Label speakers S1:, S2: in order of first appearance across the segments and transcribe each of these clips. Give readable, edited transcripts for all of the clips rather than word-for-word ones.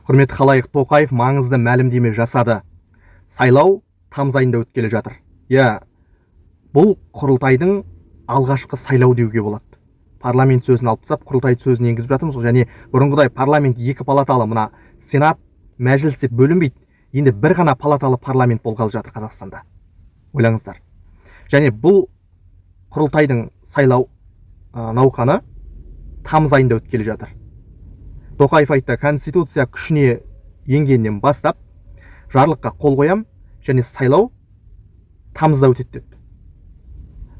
S1: Құрметті халайық, Тоқаев маңызды мәлімдеме жасады. Сайлау тамыз айында өткелі жатыр. Бұл құрылтайдың алғашқы сайлау деуге болады. Парламент сөзін алып тастап, құрылтай сөзін енгізіп жатырмыз, және бұрынғыдай парламент екі палаталы, мына сенат, мәжіліс деп бөлінбейді. Енді бір ғана палаталы парламент болғалы жатыр Қазақстанда. Ойлаңыздар. Және бұл құрылтайдың сайлау науқаны тамыз айында өткелі жатыр. Тоқаев айтты, конституция күшіне енгеннен бастап жарлыққа қол қоям, және сайлау тамызда өтеді деді.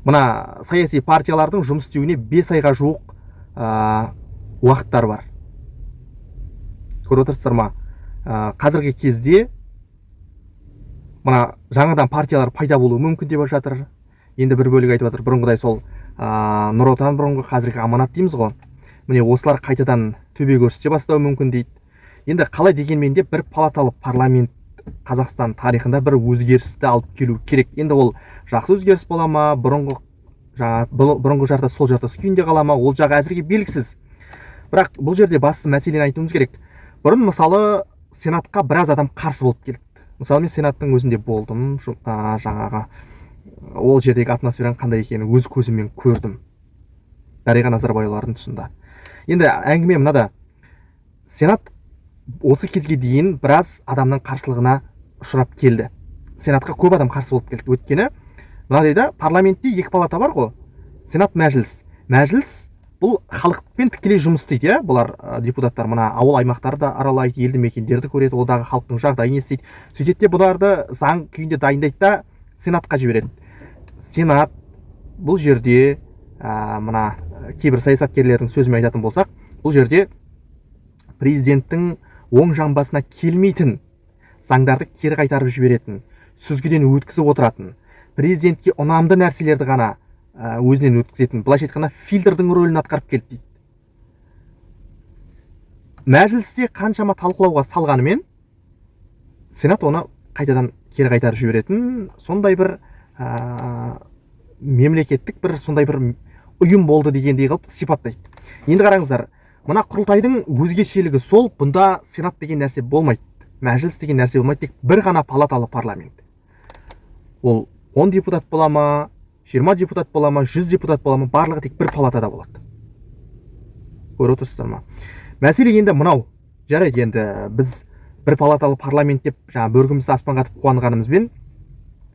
S1: Мына саяси партиялардың жұмыс істеуіне 5 айға жуық уақыттар бар. Көріп отырсыздар ма? Қазіргі кезде мына жаңадан партиялар пайда болуы мүмкін деп жатыр. Енді бір бөлік айтып жатыр, бұрынғыдай сол Нұр Отан бұрынғы, қазіргі Аманат дейміз ғой. Міне осылар қайтадан төбе көрсете бастауы мүмкін дейді. Енді қалай дегенмен де бір палаталы парламент Қазақстан тарихында бір өзгерісті алып келу керек. Енді ол жақсы өзгеріс бола ма, бұрынғы жартас сол жартас күйінде қала ма, ол жағы әзірге белгісіз. Бірақ бұл жерде басты мәселені айтуымыз керек. Бұрын мысалы сенатқа біраз адам қарсы болып келді. Мысалы мен сенаттың өзінде болдым, жаңағы ол жердегі атмосфераның қандай екенін өз көзіммен көрдім. Дариға Назарбаевалардың тұсында. Енді әңгіме мынада. Сенат осы кезге дейін біраз адамның қарсылығына ұшырап келді. Сенатқа көп адам қарсы болып келді. Өйткені мынадайда парламентте екі палата бар ғой. Сенат, мәжіліс. Мәжіліс бұл халықпен тікелей жұмыс істейді, бұлар депутаттар мына ауыл аймақтарды аралайды, елді мекендерді көреді, одағы халықтың жағдайын естиді. Сөйтеді де бұларды заң күйінде дайындайды да сенатқа жібереді. Сенат бұл жерде мына кейбір саясаткерлердің сөзімен айтатын болсақ, бұл жерде президенттің оң жамбасына келмейтін заңдарды кері қайтарып жіберетін, сүзгіден өткізіп отыратын, президентке ұнамды нәрселерді ғана өзінен өткізетін, былайша айтқанда фильтрдің рөлін атқарып келді дейді. Мәжілісте қаншама талқылауға салғанымен сенат оны қайтадан кері қайтарып жіберетін, сондай бір мемлекеттік бір сондай бір ұйым болды дегендей қылып сипаттайды. Енді қараңыздар, мына құрылтайдың өзгешелігі сол, бұнда сенат деген нәрсе болмайды, мәжіліс деген нәрсе болмайды, тек бір ғана палаталы парламент. Ол 10 депутат бола ма, 20 депутат бола ма, 100 депутат бола ма, барлығы тек бір палатада болады. Көріп отырсыздар ма? Мәселе енді мынау. Жарайды, енді біз бір палаталы парламент деп бөркімізді аспанға атып қуанғанымызбен,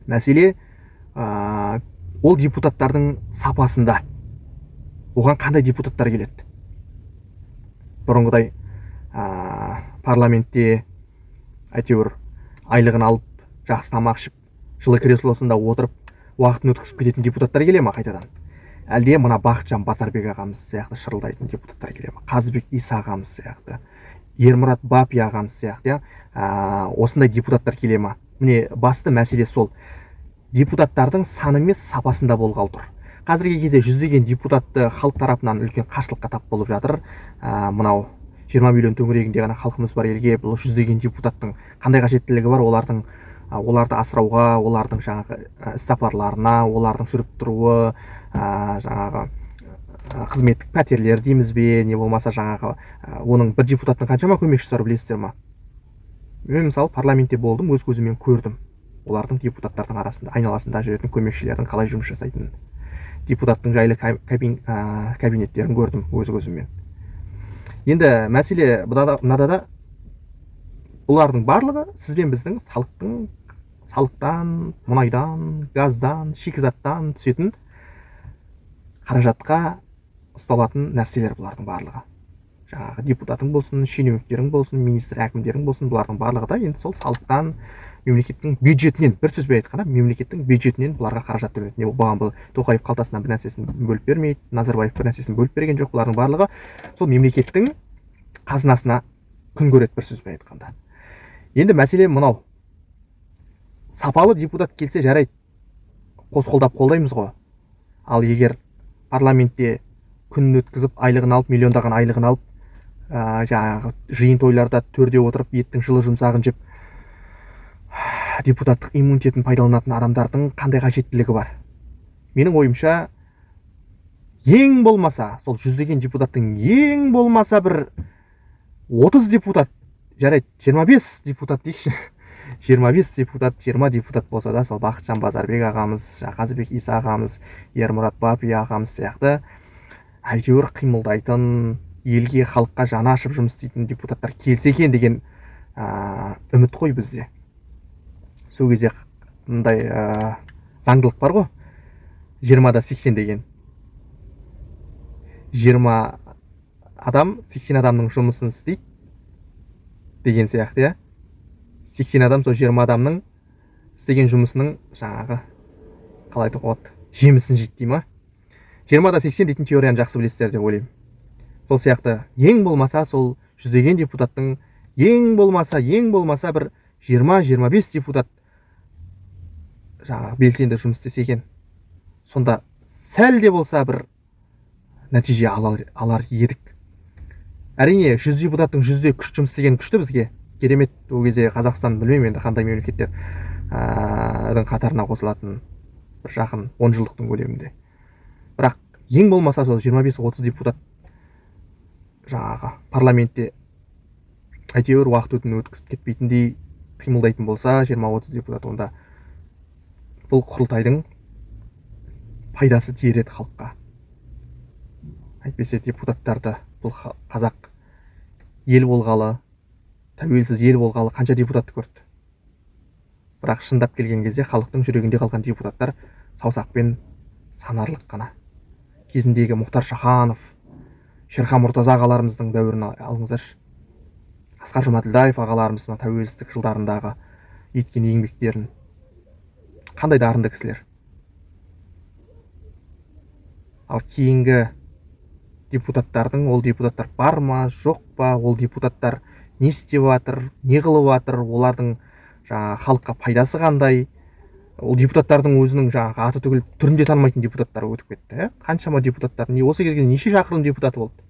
S1: мәселе ол депутаттардың сапасында. Оған қандай депутаттар келеді? Бұрынғыдай парламентте әйтеуір айлығын алып, жақсы тамақ ішіп, жылы креслосында отырып, уақытын өткізіп кететін депутаттар келе ма қайтадан? Әлде мына Бақытжан Базарбек ағамыз сияқты шырылдайтын депутаттар келе ма? Қазыбек Иса ағамыз сияқты, Ермұрат Бапи ағамыз сияқты, осындай депутаттар келе ма? Міне басты мәселе сол. Депутаттардың саны емес, сапасында болғалы тұр. Қазіргі кезде жүздеген депутатты халық тарапынан үлкен қарсылыққа тап болып жатыр. Мынау 20 миллион төңірегінде ғана халқымыз бар елге бұл жүздеген депутаттың қандай қажеттілігі бар? Оларды асырауға, олардың жаңағы іс-сапарларына, олардың жүріп тұруы, жаңағы қызметтік пәтерлер дейміз бе, не болмаса жаңағы оның бір депутаттың қаншама көмекшісі бар білесіздер ма? Мен мысалы парламентте болдым, өз көзіммен көрдім. Олардың депутаттардың арасында, айналасында жүретін көмекшілердің қалай жұмыс жасайтынын, депутаттың жайлы кабинеттерін көрдім өз көзіммен. Енді мәселе мынада да, бұлардың барлығы сізбен біздің салықтан, мұнайдан, газдан, шикізаттан түсетін қаражатқа ұсталатын нәрселер бұлардың барлығы. Жаңағы депутатың болсын, шенеуніктерің болсын, министр, әкімдерің болсын, бұлардың барлығы да енді сол салықтан, мемлекеттің бюджетінен, бір сөзбен айтқанда, мемлекеттің бюджетінен бұларға қаражат төлейді. Бұған бұл Тоқаев қалтасынан бір нәрсесін бөліп бермейді, Назарбаев бір нәрсесін бөліп берген жоқ, бұлардың барлығы сол мемлекеттің қазынасына күн көреді, бір сөзбен айтқанда. Енді мәселе мынау. Сапалы депутат келсе жарайды, қос қолдап қолдаймыз ғой. Ал егер парламентте күнін өткізіп, айлығын алып, миллиондаған айлығын алып, жаңағы жиын тойларда төрде отырып, еттің жылы жұмсағын жеп, депутаттық иммунитетін пайдаланатын адамдардың қандай қажеттілігі бар? Менің ойымша, ең болмаса, сол жүздеген депутаттың ең болмаса бір 30 депутат жарайды 25 депутат дейікші 25 депутат 20 депутат болса да сол Бақытжан Базарбек ағамыз, Қазыбек Иса ағамыз, Ермұрат Бапия ағамыз сияқты әйтеуір қимылдайтын, елге халыққа жаны ашып жұмыс істейтін депутаттар келсе екен деген үміт қой бізде. Сол кезде мындай заңдылық бар ғой, 20-да 80 деген. 20 адам 80 адамның жұмысын істейді деген сияқты, иә. 80 адам сол 20 адамның істеген жұмысының жаңағы қалай айтуға болады, жемісін жейді дей ма. 20-да 80 дейтін теорияны жақсы білесіздер деп ойлаймын. Сол сияқты ең болмаса сол жүздеген депутаттың ең болмаса бір 20-25 депутат жаңағы белсенді жұмыс істесе екен, сонда сәл де болса бір нәтиже алар едік. Әрине 100 депутаттың 100-де күш жұмыс істеген күшті бізге, керемет. Ол кезде Қазақстан білмеймін енді қандай мемлекеттердің қатарына қосылатын бір жақын 10 жылдықтың көлемінде. Бірақ ең болмаса сол 25-30 депутат жаңағы парламентте әйтеуір уақыт өтін өткізіп кетпейтіндей қимылдайтын болса 20-30 депутат, онда бұл құрылтайдың пайдасы тиер еді халыққа. Әйтпесе депутаттарды бұл қазақ ел болғалы, тәуелсіз ел болғалы қанша депутатты көрді. Бірақ шындап келген кезде халықтың жүрегінде қалған депутаттар саусақпен санарлық қана. Кезіндегі Мұхтар Шаханов, Шерхан Мұртаза ағаларымыздың дәуірін алыңыздаршы. Асқар Жұмаділдаев ағаларымыз тәуелсіздік жылдарындағы еткен еңбектерін, қандай дарынды кісілер. Ал кейінгі депутаттардың, ол депутаттар бар ма, жоқ па, ол депутаттар не істеп жатыр, не қылып жатыр, олардың жаңағы халыққа пайдасы қандай, ол депутаттардың өзінің жаңағы аты түгіл түрінде танымайтын депутаттар өтіп кетті. Қаншама депутаттар, осы кезге неше шақырылым депутаты болды.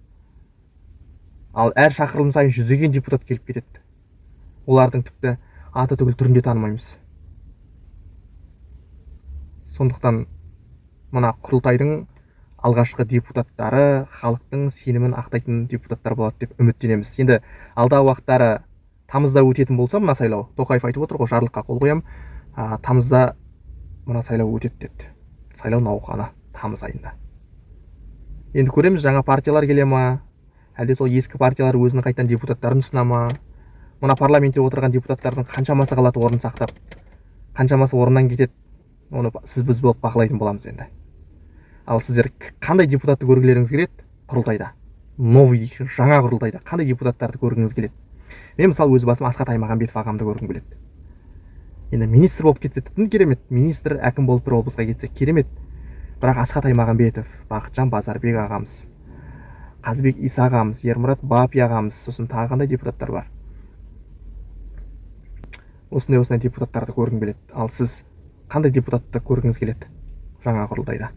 S1: Ал әр шақырылым сайын жүздеген депутат келіп кетеді. Олардың тіпті аты түгіл түрінде танымаймыз. Сондықтан мына құрылтайдың алғашқы депутаттары халықтың сенімін ақтайтын депутаттар болады деп үміттенеміз. Енді алдағы уақыттары тамызда өтетін болса мына сайлау, Тоқаев айтып отыр ғой, жарлыққа қол қоям, тамызда мына сайлау өтеді деді. Сайлау науқаны тамыз айында. Енді көреміз, жаңа партиялар келе ма, әлде сол ескі партиялар өзінің қайтадан депутаттарын ұсына ма. Мына парламентте отырған депутаттардың қаншамасы қалады орын сақтап, қаншамасы орыннан кетеді, оны біз болып бақылайтын боламыз енді. Ал сіздер қандай депутатты көргілеріңіз келеді құрылтайда? Новый, жаңа құрылтайда қандай депутаттарды көргіңіз келеді? Мен мысалы өз басым Асхат Аймағамбетов ағамды көргім келеді. Енді министр болып кетсе тіпті керемет, министр, әкім болып бір облысқа кетсе керемет. Бірақ Асхат Аймағамбетов, Бақытжан Базарбек ағамыз, Қазыбек Иса ағамыз, Ермұрат Бапия ағамыз, сосын тағы қандай депутаттар бар? Осындай депутаттарды көргім келеді. Ал сіз қандай депутатты көргіңіз келеді жаңа құрылтайда?